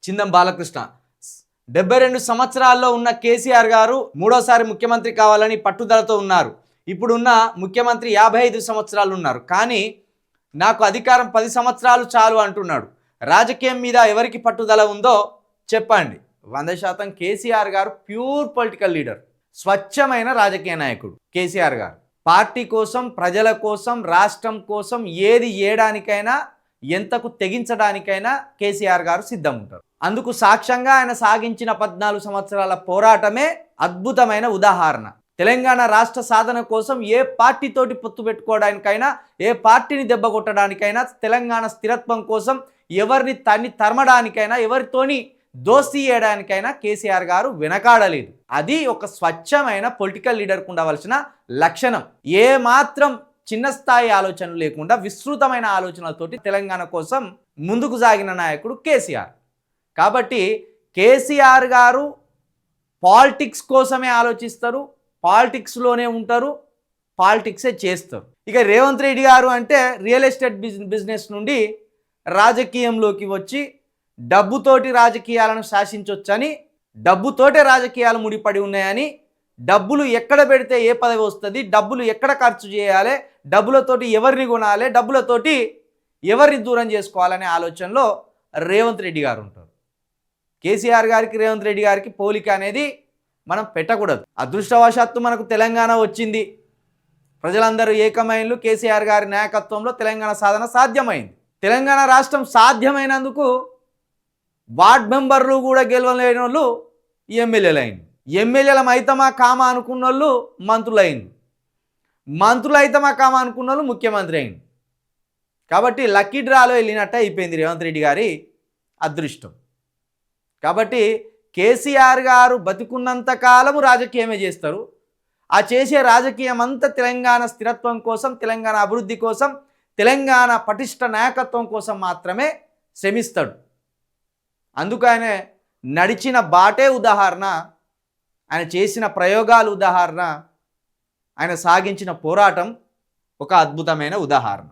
చిందం బాలకృష్ణ 72 సంవత్సరాల్లో ఉన్న కేసీఆర్ గారు మూడోసారి ముఖ్యమంత్రి కావాలని పట్టుదలతో ఉన్నారు. ఇప్పుడున్న ముఖ్యమంత్రి 55 సంవత్సరాలు ఉన్నారు. కానీ నాకు అధికారం 10 సంవత్సరాలు చాలు అంటున్నాడు. రాజకీయం మీద ఎవరికి పట్టుదల ఉందో చెప్పండి. 100% కేసీఆర్ గారు ప్యూర్ పొలిటికల్ లీడర్, స్వచ్ఛమైన రాజకీయ నాయకుడు కేసీఆర్ గారు. పార్టీ కోసం, ప్రజల కోసం, రాష్ట్రం కోసం ఏది చేయడానికైనా, ఎంతకు తెగించడానికైనా కేసీఆర్ గారు సిద్ధం ఉంటారు. అందుకు సాక్ష్యంగా ఆయన సాగించిన 14 సంవత్సరాల పోరాటమే అద్భుతమైన ఉదాహరణ. తెలంగాణ రాష్ట్ర సాధన కోసం ఏ పార్టీతోటి పొత్తు పెట్టుకోవడానికైనా, ఏ పార్టీని దెబ్బ కొట్టడానికైనా, తెలంగాణ స్థిరత్వం కోసం ఎవరిని తరమడానికైనా, ఎవరితోని దోస్తీ చేయడానికైనా కేసీఆర్ గారు వెనకాడలేదు. అది ఒక స్వచ్ఛమైన పొలిటికల్ లీడర్కు ఉండవలసిన లక్షణం. ఏ మాత్రం చిన్న స్థాయి ఆలోచనలు లేకుండా విస్తృతమైన ఆలోచనలతోటి తెలంగాణ కోసం ముందుకు సాగిన నాయకుడు కేసీఆర్. కాబట్టి కేసీఆర్ గారు పాలిటిక్స్ కోసమే ఆలోచిస్తారు, పాలిటిక్స్లోనే ఉంటారు, పాలిటిక్సే చేస్తారు. ఇక రేవంత్ రెడ్డి గారు అంటే రియల్ ఎస్టేట్ బిజినెస్ నుండి రాజకీయంలోకి వచ్చి డబ్బుతోటి రాజకీయాలను శాసించవచ్చని, డబ్బుతోటే రాజకీయాలు ముడిపడి ఉన్నాయని, డబ్బులు ఎక్కడ పెడితే ఏ పదవి వస్తుంది, డబ్బులు ఎక్కడ ఖర్చు చేయాలి, డబ్బులతోటి ఎవరిని కొనాలి, డబ్బులతోటి ఎవరిని దూరం చేసుకోవాలనే ఆలోచనలో రేవంత్ రెడ్డి గారు ఉంటారు. కేసీఆర్ గారికి రేవంత్ రెడ్డి గారికి పోలిక అనేది మనం పెట్టకూడదు. అదృష్టవశాత్తు మనకు తెలంగాణ వచ్చింది. ప్రజలందరూ ఏకమైనలు. కేసీఆర్ గారి నాయకత్వంలో తెలంగాణ సాధన సాధ్యమైంది. తెలంగాణ రాష్ట్రం సాధ్యమైనందుకు వార్డ్ మెంబర్లు కూడా గెలవలేని వాళ్ళు ఎమ్మెల్యేలు అయింది. ఎమ్మెల్యేల మైతమా కామా అనుకున్న వాళ్ళు మంత్రులు అయింది. మంత్రులు అయితమా కామా అనుకున్న వాళ్ళు ముఖ్యమంత్రి అయింది. కాబట్టి లక్కీ డ్రాలో వెళ్ళినట్టు అయిపోయింది రేవంత్ రెడ్డి గారి అదృష్టం. కాబట్టి కేసీఆర్ గారు బతికున్నంత కాలము రాజకీయమే చేస్తారు. ఆ చేసే రాజకీయం అంతా తెలంగాణ స్థిరత్వం కోసం, తెలంగాణ అభివృద్ధి కోసం, తెలంగాణ పటిష్ట నాయకత్వం కోసం మాత్రమే శ్రమిస్తాడు. అందుకు ఆయన నడిచిన బాటే ఉదాహరణ, ఆయన చేసిన ప్రయోగాలు ఉదాహరణ, ఆయన సాగించిన పోరాటం ఒక అద్భుతమైన ఉదాహరణ.